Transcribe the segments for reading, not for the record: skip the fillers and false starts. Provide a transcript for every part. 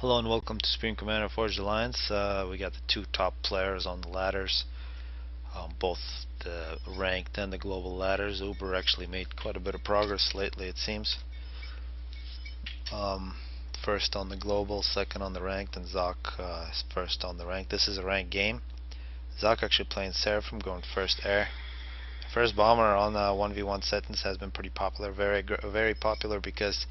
Hello and welcome to Supreme Commander Forged Alliance. We got the two top players on the ladders, both the ranked and the global ladders. Uber actually made quite a bit of progress lately, it seems. First on the global, second on the ranked, and Zock is first on the ranked. This is a ranked game. Zock actually playing Seraphim, going first air. First bomber on 1v1 Setons has been pretty popular, very popular, because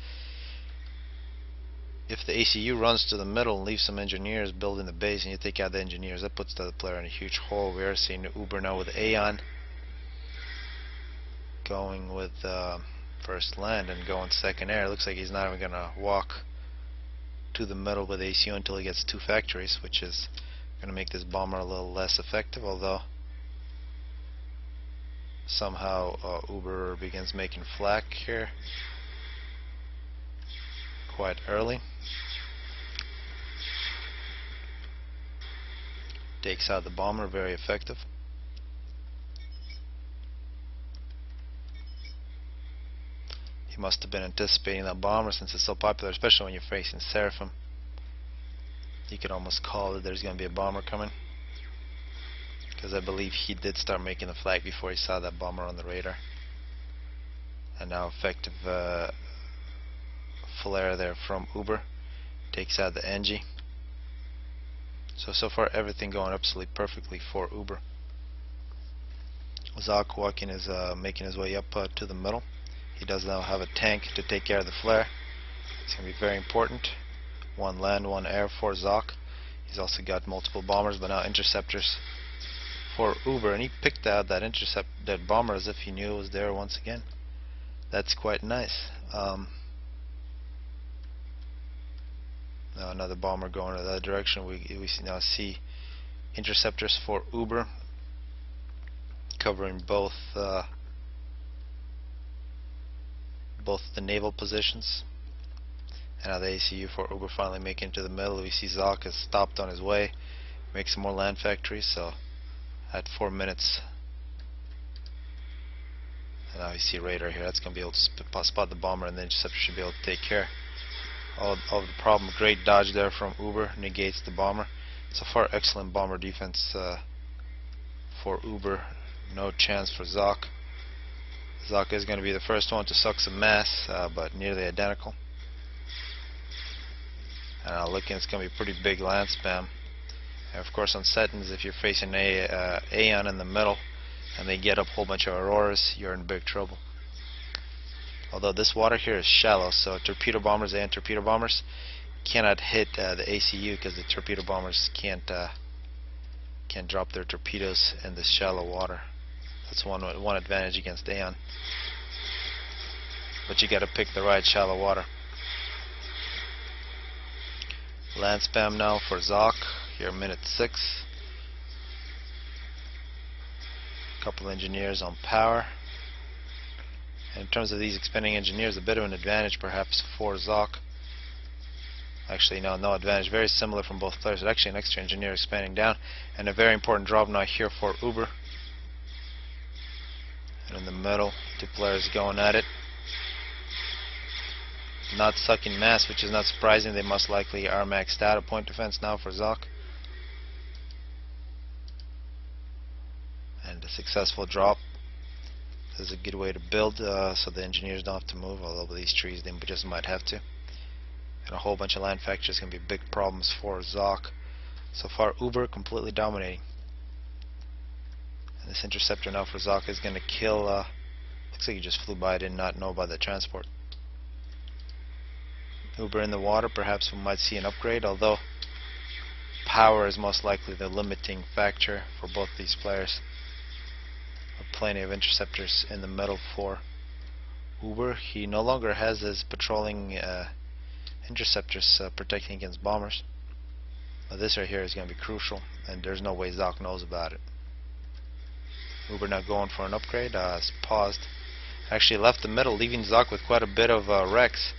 if the ACU runs to the middle and leaves some engineers building the base and you take out the engineers, that puts the other player in a huge hole. We are seeing Uber now with Aeon going with first land and going second air. Looks like he's not even going to walk to the middle with ACU until he gets two factories, which is going to make this bomber a little less effective, although somehow Uber begins making flak here quite early. Takes out the bomber, very effective. He must have been anticipating that bomber since it's so popular, especially when you're facing Seraphim. You could almost call it there's going to be a bomber coming, because I believe he did start making the flag before he saw that bomber on the radar. And now effective flare there from Uber takes out the NG. So far everything going absolutely perfectly for Uber. Zock making his way up to the middle. He does now have a tank to take care of the flare. It's going to be very important. One land, one air for Zock. He's also got multiple bombers, but now interceptors for Uber, and he picked out that bomber as if he knew it was there once again. That's quite nice. Now another bomber going in that direction. We now see interceptors for Uber covering both the naval positions. And now the ACU for Uber finally making it to the middle. We see Zock has stopped on his way, make some more land factories. So at 4 minutes, and now we see radar here. That's going to be able to spot the bomber, and the interceptor should be able to take care of the problem. Great dodge there from Uber, negates the bomber. So far excellent bomber defense for Uber. No chance for Zock. Zock is going to be the first one to suck some mass, but nearly identical. And looking, it's going to be pretty big land spam. And of course on Setons, if you're facing Aeon in the middle and they get up a whole bunch of Auroras, you're in big trouble. Although this water here is shallow, so torpedo bombers and torpedo bombers cannot hit the ACU, because the torpedo bombers can't drop their torpedoes in this shallow water. That's one advantage against Aeon. But you got to pick the right shallow water. Land spam now for Zock. Here, minute 6. Couple engineers on power. In terms of these expanding engineers, a bit of an advantage perhaps for Zock. Actually, no advantage. Very similar from both players. But actually, an extra engineer expanding down, and a very important drop now here for Uber. And in the middle, two players going at it. Not sucking mass, which is not surprising. They most likely are maxed out. A point defense now for Zock. And a successful drop. This is a good way to build, so the engineers don't have to move, although with these trees they just might have to. And a whole bunch of land factories going to be big problems for Zock. So far Uber completely dominating. And this interceptor now for Zock is going to kill, looks like he just flew by, did not know about the transport. Uber in the water, perhaps we might see an upgrade, although power is most likely the limiting factor for both these players. Plenty of interceptors in the middle for Uber. He no longer has his patrolling interceptors protecting against bombers. But this right here is going to be crucial, and there's no way Zock knows about it. Uber now going for an upgrade. It's paused. Actually left the middle, leaving Zock with quite a bit of wrecks.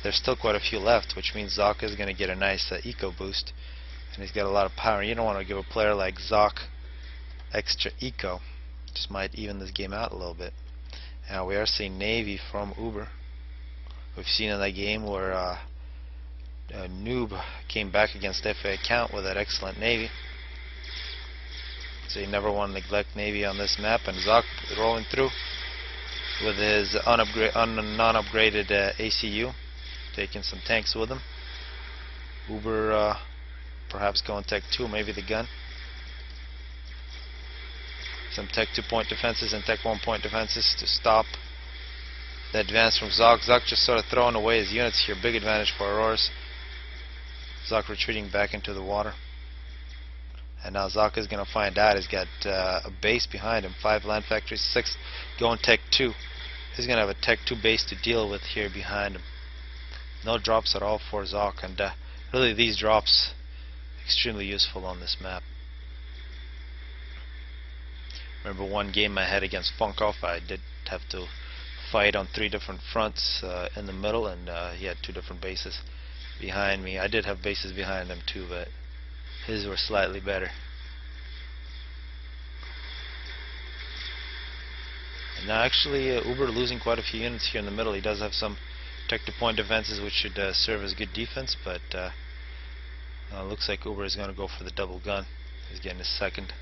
There's still quite a few left, which means Zock is going to get a nice eco boost, and he's got a lot of power. You don't want to give a player like Zock extra eco. Just might even this game out a little bit. Now we are seeing Navy from Uber. We've seen in that game where Noob came back against FA account with that excellent Navy. So you never want to neglect Navy on this map. And Zock rolling through with his non-upgraded ACU, taking some tanks with him. Uber perhaps going Tech 2, maybe the gun. Some Tech 2 point defenses and Tech 1 point defenses to stop the advance from Zock. Zock just sort of throwing away his units here. Big advantage for Auroras. Zock retreating back into the water. And now Zock is going to find out he's got a base behind him. 5 land factories, 6 going Tech 2. He's going to have a Tech 2 base to deal with here behind him. No drops at all for Zock, and really these drops extremely useful on this map. Remember one game I had against Funkoff, I did have to fight on 3 different fronts in the middle, and he had 2 different bases behind me. I did have bases behind him too, but his were slightly better. And now actually Uber losing quite a few units here in the middle. He does have some Tech 2 point defenses which should serve as good defense, but looks like Uber is going to go for the double gun. He's getting his second.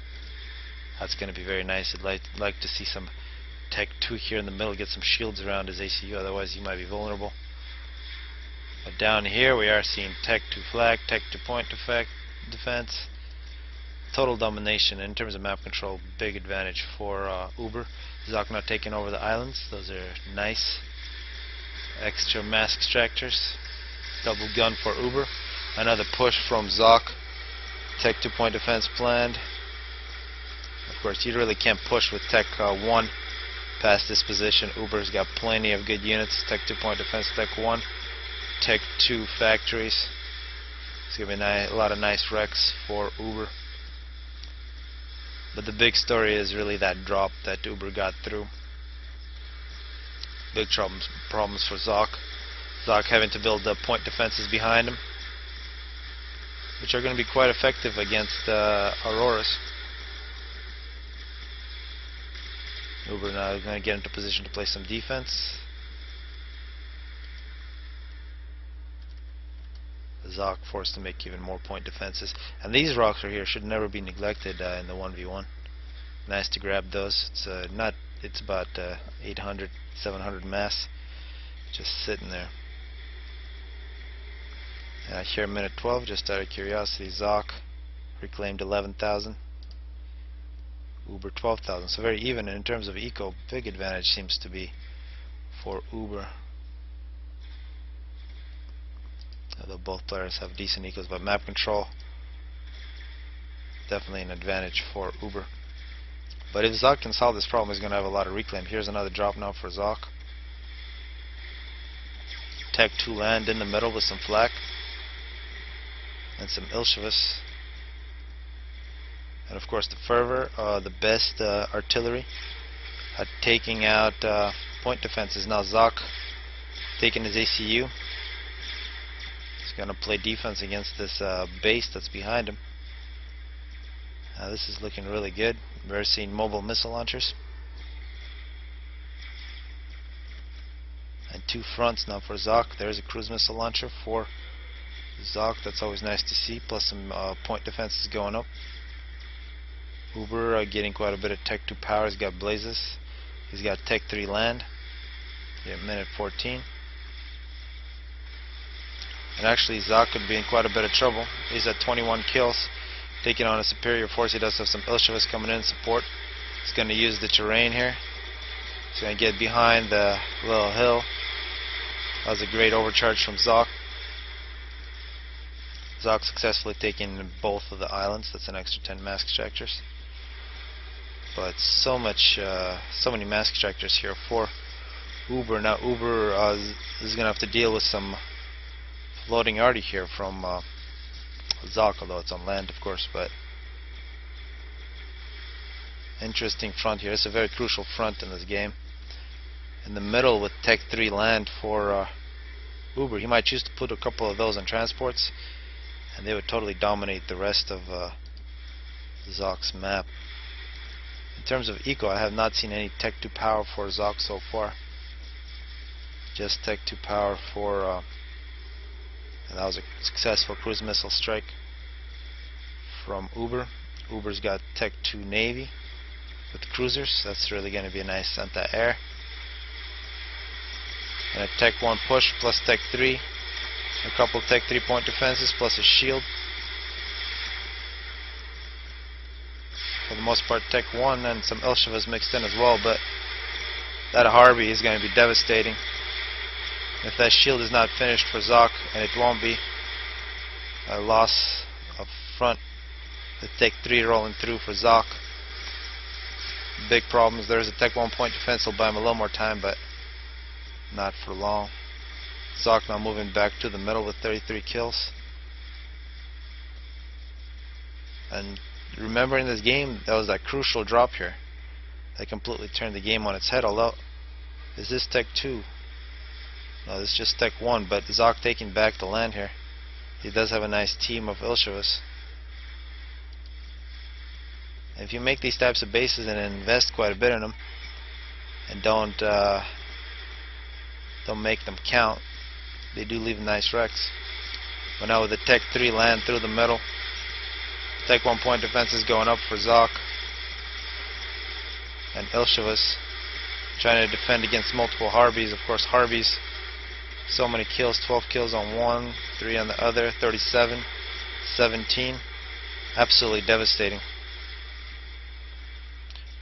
That's going to be very nice. I'd like to see some Tech 2 here in the middle, get some shields around his ACU, otherwise he might be vulnerable. But down here we are seeing Tech 2 flag, Tech 2 point defense. Total domination in terms of map control. Big advantage for Uber. Zock not taking over the islands. Those are nice. Extra mask extractors. Double gun for Uber. Another push from Zock. Tech 2 point defense planned. Of course, you really can't push with Tech 1 past this position. Uber's got plenty of good units. Tech 2 point defense, Tech 1, Tech 2 factories. It's going to be a lot of nice wrecks for Uber. But the big story is really that drop that Uber got through. Big problems for Zock. Zock having to build point defenses behind him, which are going to be quite effective against Auroras. Uber now is going to get into position to play some defense. Zock forced to make even more point defenses. And these rocks right here should never be neglected in the 1v1. Nice to grab those. It's about 800, 700 mass just sitting there. Here minute 12, just out of curiosity, Zock reclaimed 11,000. Uber 12,000, so very even. And in terms of eco, big advantage seems to be for Uber. Although both players have decent ecos, but map control definitely an advantage for Uber. But if Zock can solve this problem, he's going to have a lot of reclaim. Here's another drop now for Zock. Tech 2 land in the middle with some flak and some Ilshevus. And of course the Fervor, the best artillery at taking out point defenses. Now Zock taking his ACU. He's going to play defense against this base that's behind him. This is looking really good. We're seeing mobile missile launchers. And 2 fronts now for Zock. There's a cruise missile launcher for Zock. That's always nice to see. Plus some point defenses going up. Uber getting quite a bit of Tech 2 power. He's got blazes. He's got Tech 3 land. Minute 14. And actually Zock could be in quite a bit of trouble. He's at 21 kills, taking on a superior force. He does have some Ilshevus coming in support. He's going to use the terrain here. He's going to get behind the little hill. That was a great overcharge from Zock. Zock successfully taking both of the islands. That's an extra 10 mask extractors. But so many mask extractors here for Uber. Now Uber is going to have to deal with some floating arty here from Zock, although it's on land, of course. But interesting front here. It's a very crucial front in this game. In the middle with Tech 3 land for Uber. He might choose to put a couple of those on transports, and they would totally dominate the rest of Zock's map. In terms of eco, I have not seen any Tech 2 power for Zock so far. Just Tech 2 power for And that was a successful cruise missile strike from Uber. Uber's got Tech 2 Navy with cruisers. That's really going to be a nice anti-air. And a Tech 1 push plus Tech 3. A couple Tech 3 point defenses plus a shield. For the most part, Tech 1 and some Ilshevas mixed in as well, but that Harvey is going to be devastating. If that shield is not finished for Zock, and it won't be, a loss up front. The Tech 3 rolling through for Zock. Big problem is there's a Tech 1 point defense. Will buy him a little more time, but not for long. Zock now moving back to the middle with 33 kills. And remember, in this game, that was that crucial drop here that completely turned the game on its head. Although, is this Tech 2? No, this is just Tech 1, but Zock taking back the land here. He does have a nice team of Ilshevas. If you make these types of bases and invest quite a bit in them, and don't make them count, they do leave nice wrecks. But now with the Tech 3 land through the middle, Tech 1 point defense is going up for Zock and Ilshevas, trying to defend against multiple Harbies. Of course, Harbies, so many kills, 12 kills on one, 3 on the other, 37, 17. Absolutely devastating.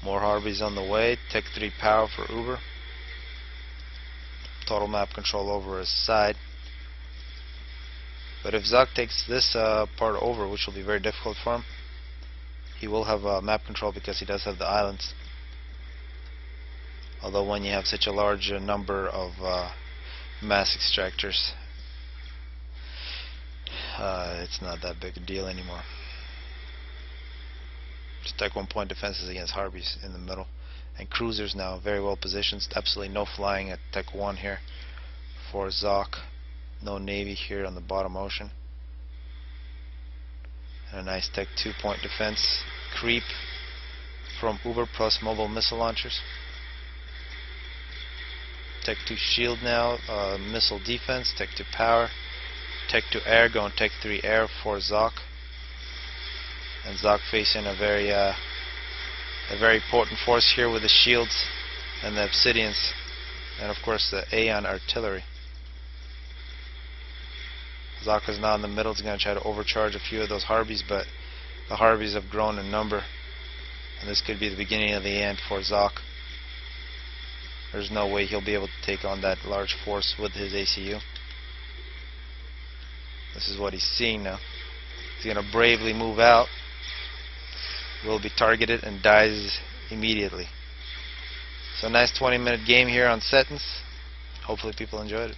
More Harbies on the way. Tech 3 power for Uber. Total map control over his side. But if Zock takes this part over, which will be very difficult for him, he will have map control because he does have the islands. Although when you have such a large number of mass extractors, it's not that big a deal anymore. Just Tech 1 point defenses against Harbies in the middle. And cruisers now very well positioned. Absolutely no flying at Tech 1 here for Zock. No Navy here on the bottom ocean. And a nice Tech 2 point defense. Creep from Uber plus mobile missile launchers. Tech 2 shield now. Missile defense. Tech 2 power. Tech 2 air going Tech 3 air for Zock. And Zock facing a very potent force here with the shields and the obsidians, and of course the Aeon artillery. Zock is now in the middle. He's going to try to overcharge a few of those Harbies, but the Harbies have grown in number, and this could be the beginning of the end for Zock. There's no way he'll be able to take on that large force with his ACU. This is what he's seeing now. He's going to bravely move out. Will be targeted and dies immediately. So nice 20-minute game here on Setons. Hopefully people enjoyed it.